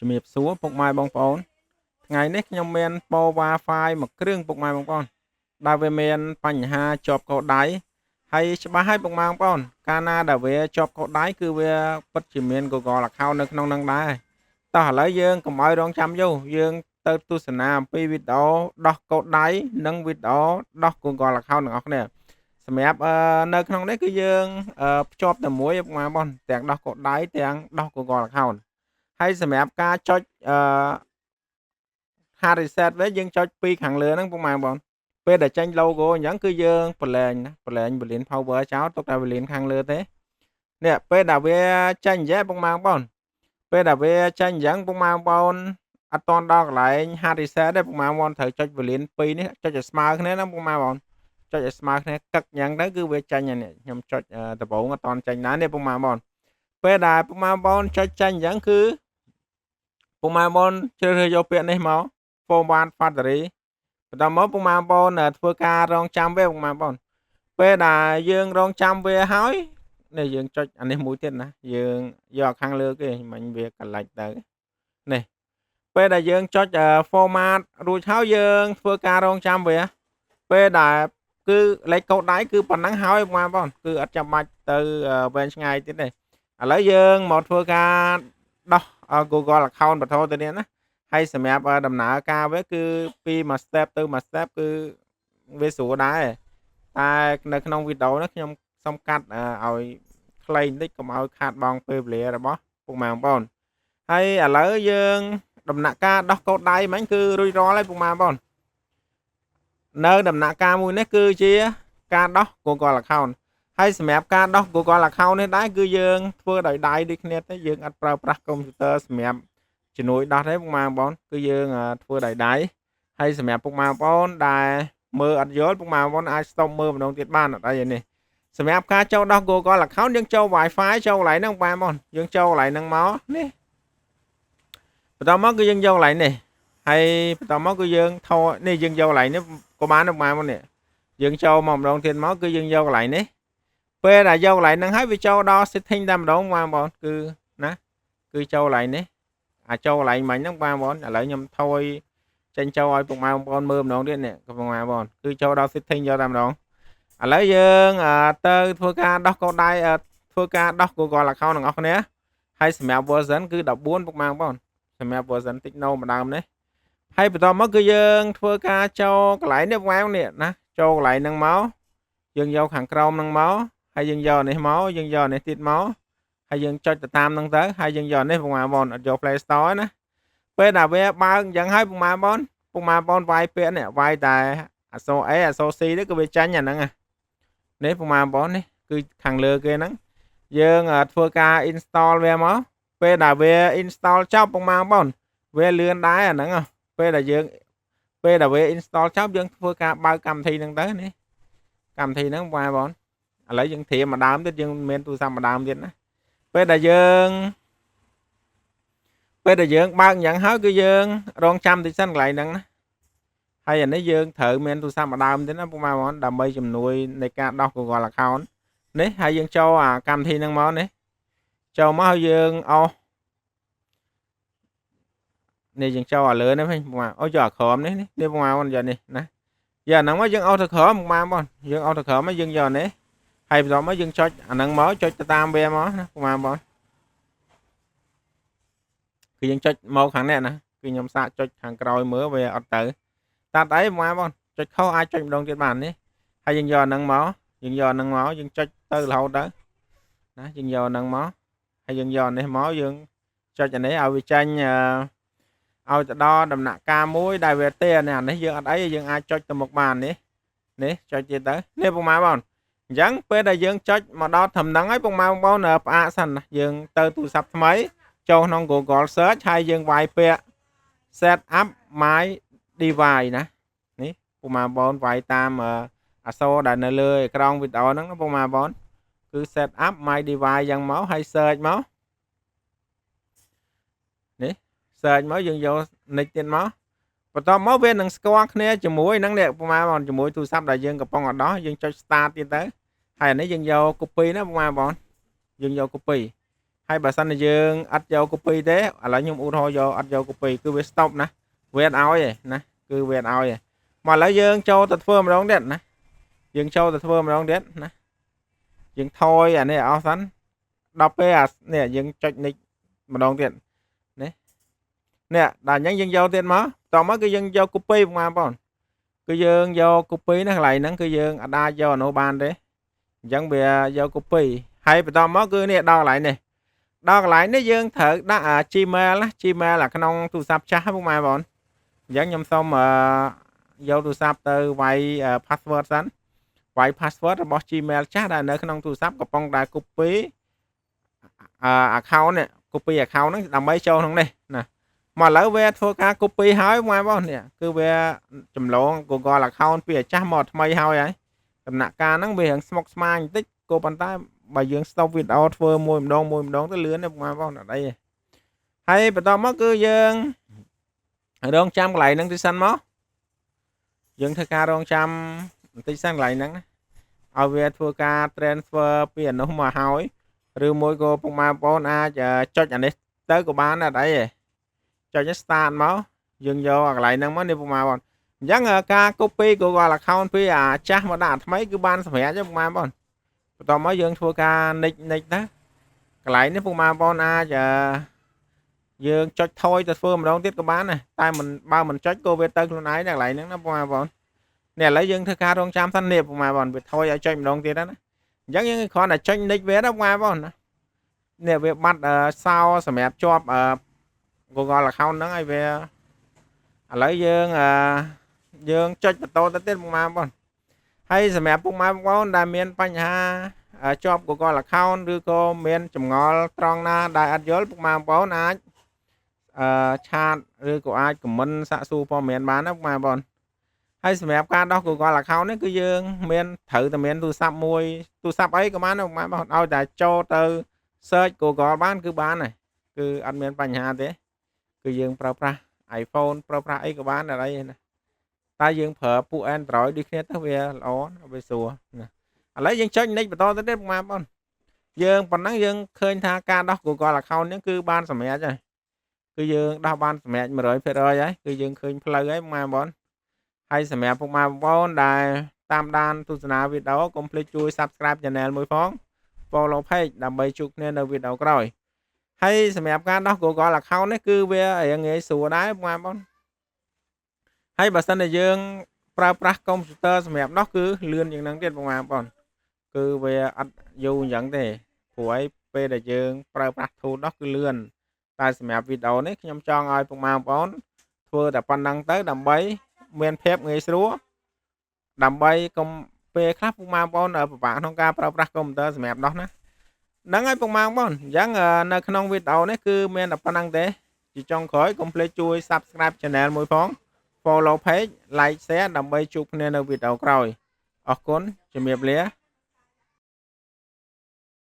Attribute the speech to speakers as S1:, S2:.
S1: ជំរាបសួរពុកម៉ែបងប្អូនថ្ងៃនេះខ្ញុំមានប៉ូ Wi-Fi មួយគ្រឿងពុកម៉ែបងប្អូនដែលវាមានបញ្ហាជាប់កោដៃហើយច្បាស់ហើយពុកម៉ែបងប្អូនកាលណាដែលវាជាប់កោដៃគឺវាពិតជាមាន Google Account នៅក្នុងនឹងដែរតោះឥឡូវយើងកុំឲ្យរងចាំយូរយើងទៅទស្សនាអំពីវីដេអូដោះកោដៃនិងវីដេអូដោះ Google Account ទាំងអស់គ្នាសម្រាប់នៅក្នុងនេះគឺយើងភ្ជាប់តែមួយពុកម៉ែបងប្អូនទាំងដោះកោដៃទាំងដោះ Google Account ហើយសម្រាប់ការចុចhard reset វិញយើងចុចពីខាងលើហ្នឹងពុកម៉ែបងប្អូនពេលដែលចេញ logo អញ្ចឹងគឺយើងប្រឡែងណាប្រឡែងវេលាន power ចោលទុកតែវេលានខាងលើទេនេះពេលដែលវាចេញអញ្ចឹងពុកម៉ែបងប្អូនពេលដែលវាចេញអញ្ចឹងពុកម៉ែបងប្អូនអត់តន់ដល់កន្លែង hard reset ទេពុកម៉ែបងប្អូនត្រូវចុចវេលាន2នេះចុចឲ្យស្មើគ្នាណាពុកម៉ែបងប្អូនចុចឲ្យស្មើគ្នាកឹកអញ្ចឹងទៅគឺវាចេញហើយនេះខ្ញុំចុចដំបូងអត់តន់ចេញដែរនេះពុកម៉ែបងប្អូនពេលដែលពុកម៉ែបងប្អូនចុចចេញអញ្ចឹងគឺពុកម៉ែបងប្អូនជ្រើសរើសយកពាក្យនេះមក forward factory បន្តមកពុកម៉ែបងប្អូនធ្វើការរងចាំវាពុកម៉ែបងប្អូនពេលដែលយើងរងចាំវាហើយនេះយើងចុចអានេះមួយទៀតណាយើងយកខាងលើគេមិញវាកលិចទៅនេះពេលដែលយើងចុច format រួចហើយយើងធ្វើការរងចាំវាពេលដែលគឺលេខកូដដៃគឺប៉ុណ្ណឹងហើយពុកម៉ែបងប្អូនគឺអត់ចាំបាច់ទៅវែងឆ្ងាយទៀតទេឥឡូវយើងមកធ្វើការដោះ Google account បន្តទៅនេះណាហើយសម្រាប់ដំណើរការវាគឺពីមួយ step ទៅមួយ step គឺវាស្រួលដែរតែនៅក្នុងវីដេអូនេះខ្ញុំសូមកាត់ឲ្យខ្លីបន្តិចកុំឲ្យខាតបង់ពេលវេលារបស់ពុកម៉ែបងប្អូនហើយឥឡូវយើងដំណាក់ការដោះកូដដៃមិញគឺរួចរាល់ហើយពុកម៉ែបងប្អូននៅដំណាក់ការមួយនេះគឺជាការដោះ Google account ហើយសម្រាប់ការដោះ Google account នេះដែរគឺយើងធ្វើដោយដៃដូចគ្នាទេយើងអត់ប្រើប្រាស់កុំព្យូទ័រសម្រាប់ជំនួយដោះទេពុកម៉ែបងប្អូនគឺយើងធ្វើដោយដៃហើយសម្រាប់ពុកម៉ែបងប្អូនដែលមើលអត់យល់ពុកម៉ែបងប្អូនអាច stop មើលម្ដងទៀតបានអត់អីទេនេះសម្រាប់ការចូលដោះ Google account យើងចូល Wi-Fi ចូលកន្លែងហ្នឹងបងប្អូនយើងចូលកន្លែងហ្នឹងមកនេះបន្តមកគឺយើងយកកន្លែងនេះហើយបន្តមកគឺយើងថតនេះយើងយកកន្លែងនេះក៏បានបងប្អូននេះយើងចូលមកម្ដងទៀតមកគឺយើងយកកន្លែងនេះពេលដែលយកកន្លែងហ្នឹងហើយវាចូលដល់ setting តែម្ដងបងប្អូនគឺណាគឺចូលកន្លែងនេះចូលកន្លែងមិញហ្នឹងបងប្អូនឥឡូវខ្ញុំថយចេញចូលឲ្យពុកម៉ែបងប្អូនមើលម្ដងទៀតនេះពុកម៉ែបងប្អូនគឺចូលដល់ setting យកតែម្ដងឥឡូវយើងទៅធ្វើការដោះកូដដៃធ្វើការដោះ Google account ទាំងអស់គ្នាហើយសម្រាប់ version គឺ14ពុកម៉ែបងប្អូនសម្រាប់ version Techno ម្ដងនេះហើយបន្តមកគឺយើងធ្វើការចូលកន្លែងនេះបងប្អូននេះណាចូលកន្លែងហ្នឹងមកយើងយកខាងក្រោមហ្នឹងមកហើយយើងយកនេះមកយើងយកនេះទៀតមកហើយយើងចុចទៅតាមហ្នឹងទៅហើយយើងយកនេះពុកម៉ែបងប្អូនអត់យក Play Store ណាពេលដែលវាបើកអញ្ចឹងហើយពុកម៉ែបងប្អូនវាយពាក្យនេះវាយតែអក្សរ A អក្សរ C នេះគឺវាចាញ់អាហ្នឹងនេះពុកម៉ែបងប្អូននេះគឺខាងលើគេហ្នឹងយើងធ្វើការ install វាមកពេលដែលវា install ចប់ពុកម៉ែបងប្អូនវាលឿនដែរអាហ្នឹងពេលដែលវា install ចប់យើងធ្វើការបើកកម្មវិធីហ្នឹងទៅនេះកម្មវិធីហ្នឹងបងប្អូនឥឡូវយើងត្រៀមម្ដងទៀតយើងមានទូរស័ព្ទម្ដងទៀតណាពេលដែលយើងបើកអញ្ចឹងហើយគឺយើងរងចាំតិចសិនកន្លែងហ្នឹងណាហើយអានេះយើងត្រូវមានទូរស័ព្ទម្ដងទៀតណាពុកម៉ែបងប្អូនដើម្បីជំនួយនៃការដោះ Google account នេះហើយយើងចូលកម្មវិធីហ្នឹងមកនេះចូលមកហើយយើងអស់នេះយើងចូលលើនេះវិញពុកម៉ែអូយកអាក្រមនេះនេះពុកម៉ែបងយកនេះណាយកអាហ្នឹងមកយើងអស់ទៅក្រមពុកម៉ែបងយើងអស់ទៅក្រមមកយើងយកនេះហើយបន្តមកយើងចុចអាហ្នឹងមកចុចទៅតាមវាមកណាពុកម៉ែបងគឺយើងចុចមកខាងនេះណាគឺខ្ញុំសាកចុចខាងក្រោយមើលវាអត់ទៅតាត់អីបងប្អូនចុចខុសអាចចុចម្ដងទៀតបាននេះហើយយើងយកអាហ្នឹងមកយើងចុចទៅរហូតទៅណាយើងយកអាហ្នឹងមកហើយយើងយកនេះមកយើងចុចអានេះឲ្យវាចាញ់ឲ្យទៅដល់ដំណាក់កាលមួយដែលវាទេអានេះយើងអត់អីយើងអាចចុចទៅមុខបាននេះចុចទៀតទៅនេះពុកម៉ែបងអញ្ចឹងពេលដែលយើងចុចមកដល់ត្រឹមហ្នឹងហើយពុកម៉ែបងប្អូនផ្អាកសិនណាយើងទៅទូរស័ព្ទថ្មីចូលក្នុង Google Search ហើយយើងវាយពាក្យ set up my device ណានេះពុកម៉ែបងវាយតាមអក្សរដែលនៅលើអេក្រង់វីដេអូហ្នឹងណាពុកម៉ែបងគឺ set up my device យ៉ាងមកហើយ search មកនេះ search មកយើងយក nick ទៀតមកបន្ទាប់មកវានឹងស្គាល់គ្នាជាមួយនឹងនេះពុកម៉ែបងជាមួយទូរស័ព្ទដែលយើងកំពុងដោះយើងចុច start ទៀតទៅហើយអានេះយើងយក copy ណាពុកម៉ែបងយើងយក copy hay bà sân là dương ắt dầu copy thế à lấy nhung u thôi do ắt dầu copy cứ về stop nè về áo vậy nè cứ về áo vậy mà lấy dương châu tật phơm đóng điện nè dương châu tật phơm đóng điện nè dương thôi à này áo sẵn đọc à nè dương chạch nick mà đóng điện nè đã nhắn dương dâu tiền má tao má cái dương dâu copy mà bọn cái dương dâu copy nó lại nắng cái dương ở đây do nó ban đấy chẳng bị dâu copy hay phải tao má cứ nè đo lại nè đo lại nó dương thử đã à chime là cái nông tu sắp chắc không mà bọn dẫn nhầm xong mà dâu tu sắp từ vay password sẵn vay password bỏ gmail chắc là nơi cái nông tu sắp có phong đài copy account nè copy account nó làm mấy show không đây nè mà lỡ về thôi cả copy hỏi ngoài bao nè cứ về chùm lộn của gọi là account bây giờ chắc một mấy hỏi ấy tầm nạ ca nó về hàng smoke smile tích cô bàn tay bài dưỡng stop video phơ môi đón tới lươn ngoài bao ở đây hay bà tao mất cứ dương ở đón trăm lại nâng tí xanh mó dương thưa ca đón trăm tí xanh lại nâng ở về thua ca transfer tiền nó mà hỏi rồi mỗi cô phong ma bốn a cho nhận đi tới của bán là đấy cho nhất start máu dừng vô hoặc lại nâng món đi phong ma bọn dáng ca copy của gọi là account phí à chắc mà đạt mấy cái ban khỏe cho phong ma bọn tao mới dương thua ca nick đó lại nếu phong ma bốn a giờ dương cho thôi từ phương mà đón tiết của bán này tay mình bao mình trách cô về tân luôn ấy là lại nó phong ma bọn nè lấy dương thưa ca đón trăm thanh niệm phong ma bọn việc thôi ở tranh đón tiết đó giống như con là tranh nick vé đó ngoài bọn nè việc bắt sau sầm mẹp cho cô gọi là không nó ai về lấy dương dương cho tôi tới tiết mà bọn hay sầm mẹp bông mai bông đài miền bánh ha cho cô gọi là không đưa cô miền chùm ngó trong na đại ăn dối bông mai bông na chat đưa cô ai của mình xạ su po miền bán đó mà bọn hay sầm mẹp ca đó cô gọi là không đấy cứ dương miền thử từ miền tu sắp ấy có bán đâu mà bọn ao đại cho từ search cô gọi bán cứ bán này cứ ăn miền bánh ha thế cứ dương pra iPhone pra ấy của bán ở đây này ta dương phở phụ Android đi kia tới về ló về sùa lấy dương chơi nick và to tới đấy mà bọn dương còn nắng dương khơi tha ca đó của gọi là không những cứ ban sầm mẹ rồi cứ dương đau ban sầm mẹ mà rồi phải rồi ấy cứ dương khơi play ấy mà bọn hay sầm mẹ phụ mà bọn đài tam đan tu sna video complete chui subscribe channel mỗi phóng follow page làm bài chụp nên ở video rồi hay sầm mẹ ca đó của gọi là không đấy cứ về ở nghệ sùa đá mà bọn hay bà sân này dương pra computer sầm mẹ nó cứ lươn những năng tiết mà bọn cứ về ăn dù nhận thì của ấy về để dương pra thu nó cứ lươn tại sầm mẹ video đấy nhom cho ai mà bọn thưa đã pan đăng tới đầm bấy men phép nghệ súa đầm bay công pe khác mà bọn ở bạn không ca pra computer sầm mẹ đó nè nắng ấy mà bọn dáng nơi không video đấy cứ men đập pan đăng thế chỉ trong khói complete chui subscribe channel mỗi phóng follow page like share đầm bay chụp nên ở video rồi ở con chấm